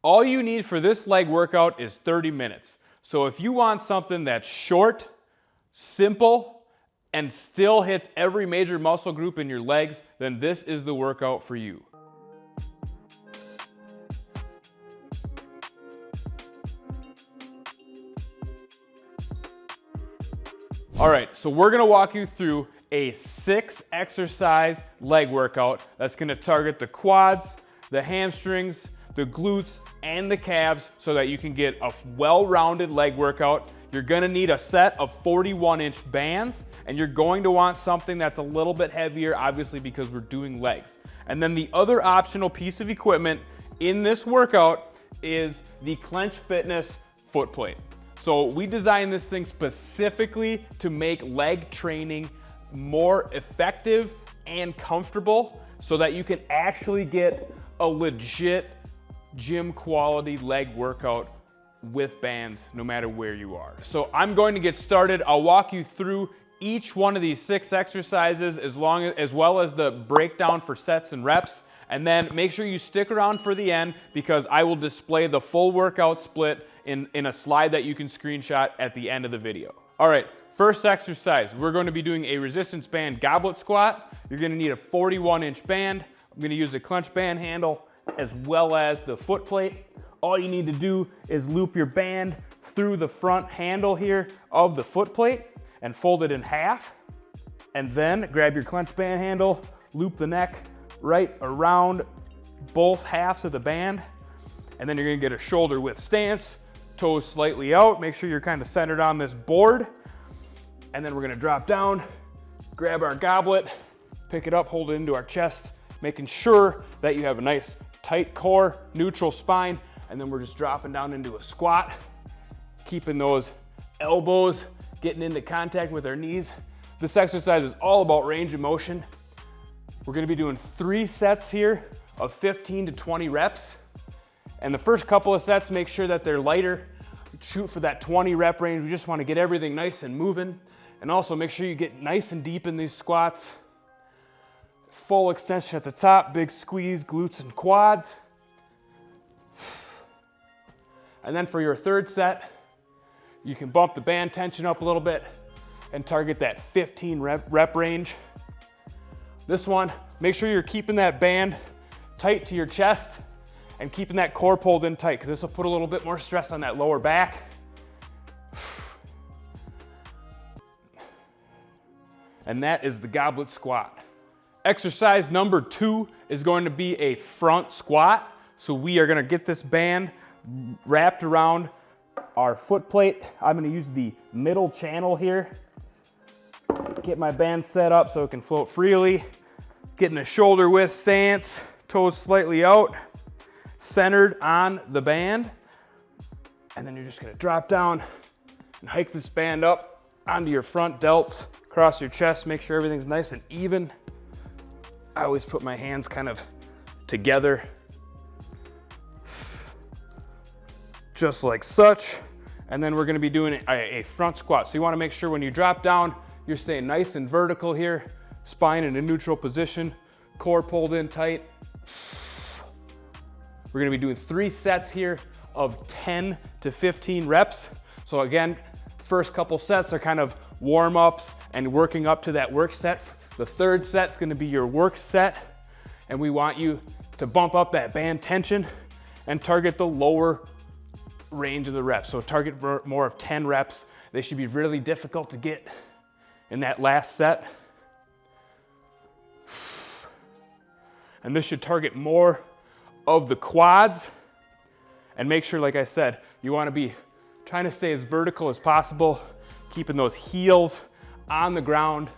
All you need for this leg workout is 30 minutes. So if you want something that's short, simple, and still hits every major muscle group in your legs, then this is the workout for you. All right, so we're gonna walk you through a 6-exercise leg workout that's gonna target the quads, the hamstrings, the glutes, and the calves so that you can get a well-rounded leg workout. You're gonna need a set of 41-inch bands, and you're going to want something that's a little bit heavier, obviously because we're doing legs. And then the other optional piece of equipment in this workout is the Clench Fitness Footplate. So we designed this thing specifically to make leg training more effective and comfortable so that you can actually get a legit gym quality leg workout with bands no matter where you are. So I'm going to get started. I'll walk you through each one of these 6 exercises as well as the breakdown for sets and reps. And then make sure you stick around for the end because I will display the full workout split in a slide that you can screenshot at the end of the video. All right, first exercise, we're going to be doing a resistance band goblet squat. You're gonna need a 41-inch band. I'm gonna use a clench band handle as well as the foot plate. All you need to do is loop your band through the front handle here of the foot plate and fold it in half. And then grab your clench band handle, loop the neck right around both halves of the band. And then you're gonna get a shoulder width stance, toes slightly out. Make sure you're kind of centered on this board. And then we're gonna drop down, grab our goblet, pick it up, hold it into our chest, making sure that you have a nice tight core, neutral spine, and then we're just dropping down into a squat, keeping those elbows getting into contact with our knees. This exercise is all about range of motion. We're gonna be doing 3 sets here of 15 to 20 reps. And the first couple of sets, make sure that they're lighter. Shoot for that 20 rep range. We just wanna get everything nice and moving. And also make sure you get nice and deep in these squats. Full extension at the top, big squeeze, glutes and quads. And then for your third set, you can bump the band tension up a little bit and target that 15 rep range. This one, make sure you're keeping that band tight to your chest and keeping that core pulled in tight because this will put a little bit more stress on that lower back. And that is the goblet squat. Exercise number 2 is going to be a front squat. So we are gonna get this band wrapped around our foot plate. I'm gonna use the middle channel here. Get my band set up so it can float freely. Getting a shoulder width stance, toes slightly out, centered on the band. And then you're just gonna drop down and hike this band up onto your front delts, across your chest, make sure everything's nice and even. I always put my hands kind of together, just like such. And then we're gonna be doing a front squat. So you wanna make sure when you drop down, you're staying nice and vertical here, spine in a neutral position, core pulled in tight. We're gonna be doing 3 sets here of 10 to 15 reps. So again, first couple sets are kind of warm-ups and working up to that work set. The third set's gonna be your work set, and we want you to bump up that band tension and target the lower range of the reps. So target more of 10 reps. They should be really difficult to get in that last set. And this should target more of the quads. And make sure, like I said, you wanna be trying to stay as vertical as possible, keeping those heels on the ground,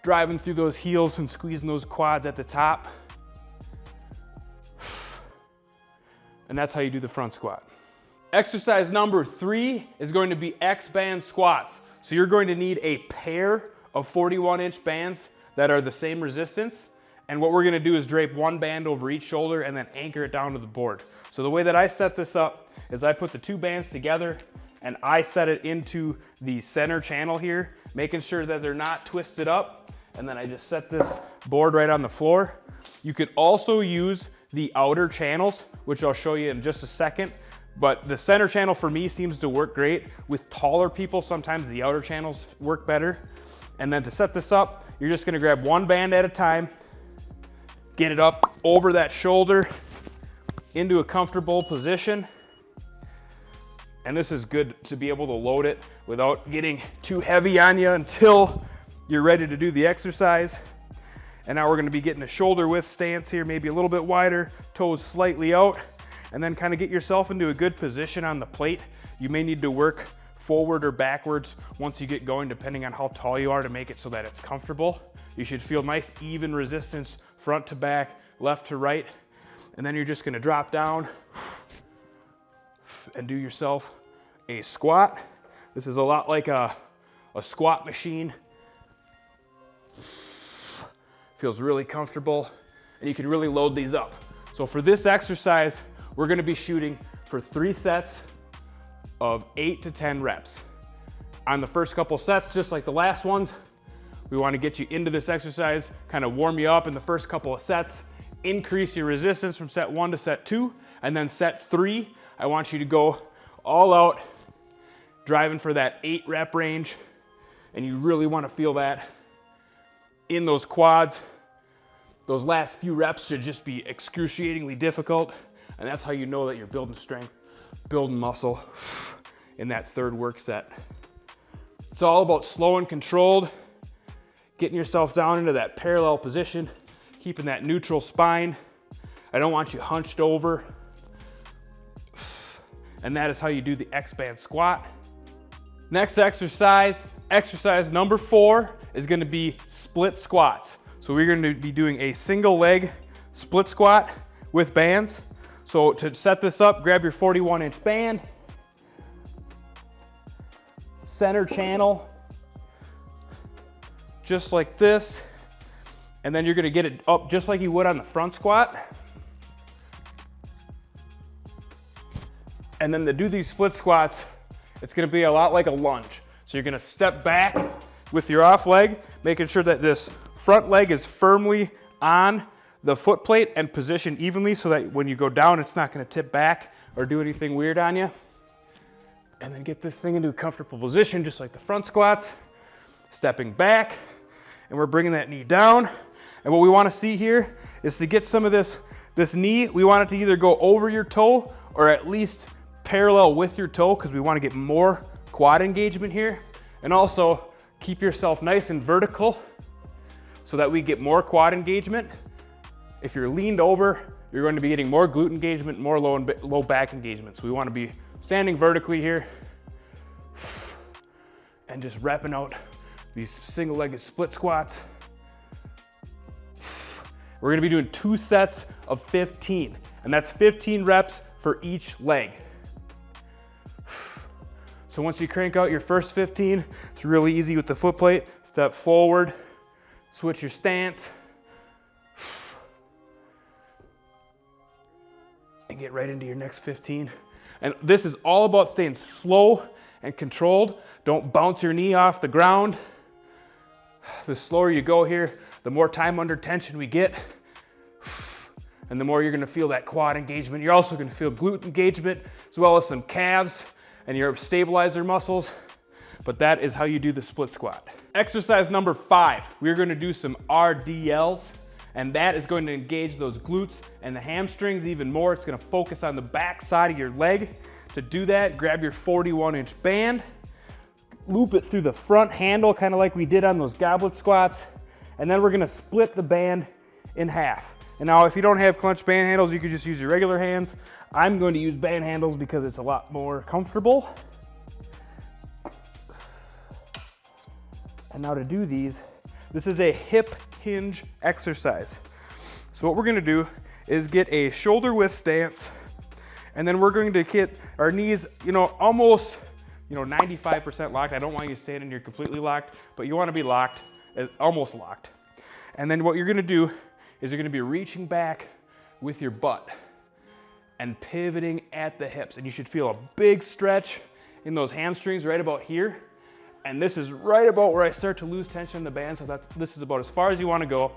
driving through those heels and squeezing those quads at the top. And that's how you do the front squat. Exercise number 3 is going to be X-band squats. So you're going to need a pair of 41-inch bands that are the same resistance. And what we're gonna do is drape one band over each shoulder and then anchor it down to the board. So the way that I set this up is I put the 2 bands together and I set it into the center channel here, making sure that they're not twisted up. And then I just set this board right on the floor. You could also use the outer channels which I'll show you in just a second. But the center channel for me seems to work great. With taller people, sometimes the outer channels work better. And then to set this up, you're just gonna grab one band at a time, get it up over that shoulder into a comfortable position. And this is good to be able to load it without getting too heavy on you until you're ready to do the exercise. And now we're gonna be getting a shoulder width stance here, maybe a little bit wider, toes slightly out, and then kind of get yourself into a good position on the plate. You may need to work forward or backwards once you get going, depending on how tall you are, to make it so that it's comfortable. You should feel nice, even resistance, front to back, left to right. And then you're just gonna drop down and do yourself a squat. This is a lot like a squat machine. Feels really comfortable, and you can really load these up. So for this exercise, we're gonna be shooting for 3 sets of 8 to 10 reps. On the first couple sets, just like the last ones, we wanna get you into this exercise, kind of warm you up in the first couple of sets, increase your resistance from set 1 to set 2, and then set 3, I want you to go all out, driving for that 8 rep range, and you really wanna feel that in those quads. Those last few reps should just be excruciatingly difficult, and that's how you know that you're building strength, building muscle in that third work set. It's all about slow and controlled, getting yourself down into that parallel position, keeping that neutral spine. I don't want you hunched over. And that is how you do the X-band squat. Next exercise, exercise number 4, is gonna be split squats. So we're gonna be doing a single leg split squat with bands. So to set this up, grab your 41-inch band, center channel, just like this. And then you're gonna get it up just like you would on the front squat. And then to do these split squats, it's gonna be a lot like a lunge. So you're gonna step back with your off leg, making sure that this front leg is firmly on the foot plate and positioned evenly so that when you go down, it's not gonna tip back or do anything weird on you. And then get this thing into a comfortable position, just like the front squats. Stepping back, and we're bringing that knee down. And what we wanna see here is to get some of this knee, we want it to either go over your toe or at least parallel with your toe, because we wanna get more quad engagement here. And also keep yourself nice and vertical so that we get more quad engagement. If you're leaned over, you're going to be getting more glute engagement, more low back engagement. So we want to be standing vertically here and just repping out these single-legged split squats. We're going to be doing 2 sets of 15, and that's 15 reps for each leg. So once you crank out your first 15, it's really easy with the foot plate. Step forward, switch your stance, and get right into your next 15. And this is all about staying slow and controlled. Don't bounce your knee off the ground. The slower you go here, the more time under tension we get, and the more you're gonna feel that quad engagement. You're also gonna feel glute engagement, as well as some calves and your stabilizer muscles. But that is how you do the split squat. Exercise number 5, we're gonna do some RDLs, and that is going to engage those glutes and the hamstrings even more. It's gonna focus on the back side of your leg. To do that, grab your 41-inch band, loop it through the front handle, kind of like we did on those goblet squats, and then we're gonna split the band in half. And now if you don't have clench band handles, you could just use your regular hands. I'm going to use band handles because it's a lot more comfortable. And now to do these, this is a hip hinge exercise. So what we're gonna do is get a shoulder width stance, and then we're going to get our knees, almost, 95% locked. I don't want you standing here completely locked, but you wanna be locked, almost locked. And then what you're gonna do is you're gonna be reaching back with your butt and pivoting at the hips. And you should feel a big stretch in those hamstrings right about here. And this is right about where I start to lose tension in the band. So this is about as far as you wanna go.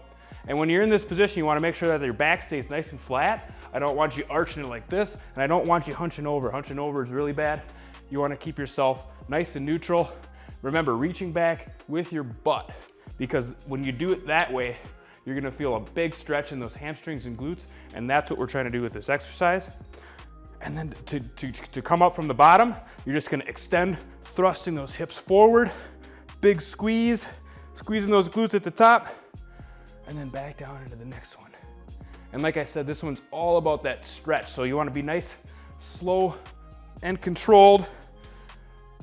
And when you're in this position, you wanna make sure that your back stays nice and flat. I don't want you arching it like this, and I don't want you hunching over. Hunching over is really bad. You want to keep yourself nice and neutral. Remember, reaching back with your butt, because when you do it that way, you're gonna feel a big stretch in those hamstrings and glutes, and that's what we're trying to do with this exercise. And then to come up from the bottom, you're just gonna extend, thrusting those hips forward, big squeeze, squeezing those glutes at the top, and then back down into the next one. And like I said, this one's all about that stretch. So you wanna be nice, slow, and controlled.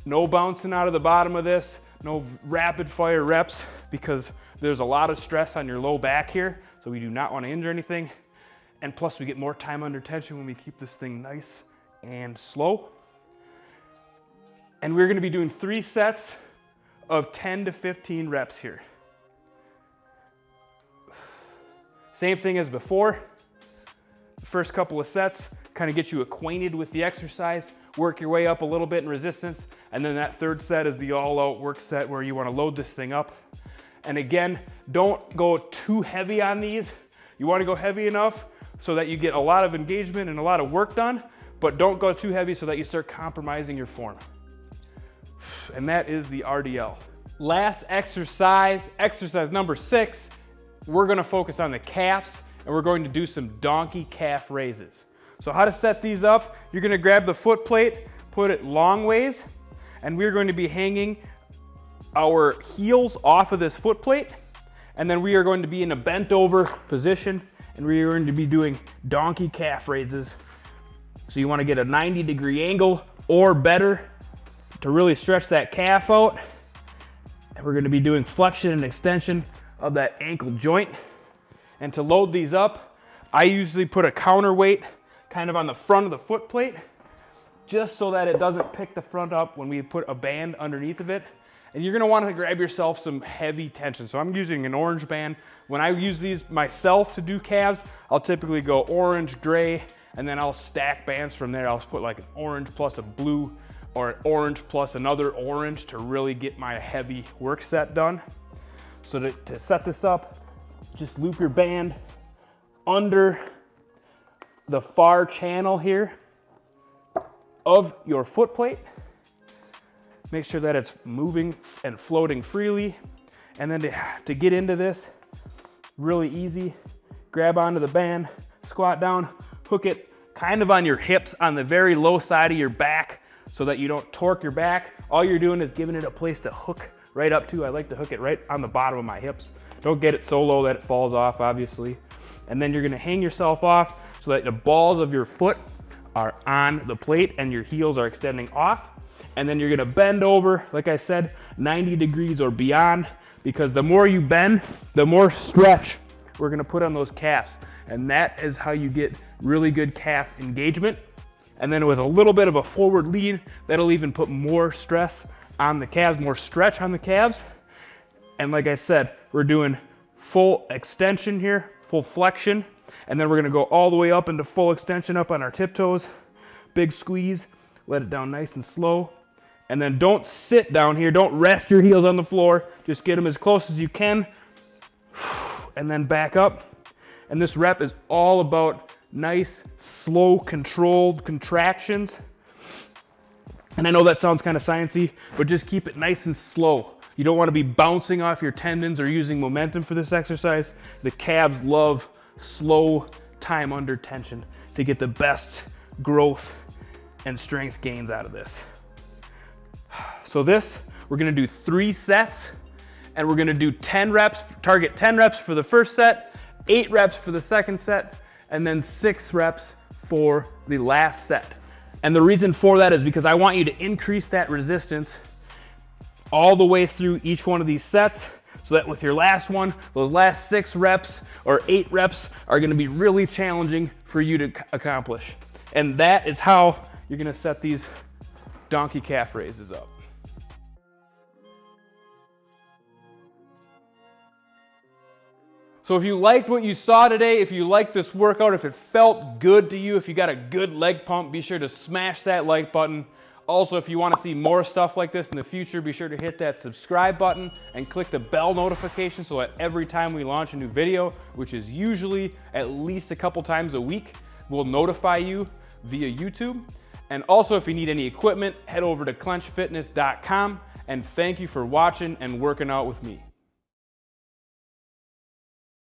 No bouncing out of the bottom of this, no rapid fire reps, because there's a lot of stress on your low back here, so we do not wanna injure anything. And plus we get more time under tension when we keep this thing nice and slow. And we're gonna be doing 3 sets of 10 to 15 reps here. Same thing as before. The first couple of sets kind of get you acquainted with the exercise, work your way up a little bit in resistance, and then that third set is the all-out work set where you want to load this thing up. And again, don't go too heavy on these. You want to go heavy enough so that you get a lot of engagement and a lot of work done, but don't go too heavy so that you start compromising your form. And that is the RDL. Last exercise, exercise number 6, we're going to focus on the calves, and we're going to do some donkey calf raises. So how to set these up, you're going to grab the foot plate, put it long ways, and we're going to be hanging our heels off of this foot plate, and then we are going to be in a bent over position, and we are going to be doing donkey calf raises. So you want to get a 90-degree angle or better to really stretch that calf out. And we're going to be doing flexion and extension of that ankle joint. And to load these up, I usually put a counterweight kind of on the front of the foot plate, just so that it doesn't pick the front up when we put a band underneath of it. And you're gonna wanna grab yourself some heavy tension. So I'm using an orange band. When I use these myself to do calves, I'll typically go orange, gray, and then I'll stack bands from there. I'll put like an orange plus a blue, or an orange plus another orange to really get my heavy work set done. So to set this up, just loop your band under the far channel here of your foot plate. Make sure that it's moving and floating freely. And then to get into this, really easy, grab onto the band, squat down, hook it kind of on your hips on the very low side of your back so that you don't torque your back. All you're doing is giving it a place to hook right up to. I like to hook it right on the bottom of my hips. Don't get it so low that it falls off, obviously. And then you're gonna hang yourself off so that the balls of your foot are on the plate and your heels are extending off. And then you're gonna bend over, like I said, 90 degrees or beyond, because the more you bend, the more stretch we're gonna put on those calves. And that is how you get really good calf engagement. And then with a little bit of a forward lean, that'll even put more stress on the calves, more stretch on the calves. And like I said, we're doing full extension here, full flexion, and then we're gonna go all the way up into full extension up on our tiptoes, big squeeze, let it down nice and slow. And then don't sit down here, don't rest your heels on the floor, just get them as close as you can, and then back up. And this rep is all about nice, slow, controlled contractions. And I know that sounds kind of sciencey, but just keep it nice and slow. You don't want to be bouncing off your tendons or using momentum for this exercise. The calves love slow time under tension to get the best growth and strength gains out of this. So this, we're gonna do 3 sets, and we're gonna do 10 reps, target 10 reps for the first set, 8 reps for the second set, and then 6 reps for the last set. And the reason for that is because I want you to increase that resistance all the way through each one of these sets, so that with your last one, those last 6 reps or 8 reps are gonna be really challenging for you to accomplish. And that is how you're gonna set these donkey calf raises up. So if you liked what you saw today, if you liked this workout, if it felt good to you, if you got a good leg pump, be sure to smash that like button. Also, if you want to see more stuff like this in the future, be sure to hit that subscribe button and click the bell notification so that every time we launch a new video, which is usually at least a couple times a week, will notify you via YouTube. And also, if you need any equipment, head over to clenchfitness.com. And thank you for watching and working out with me.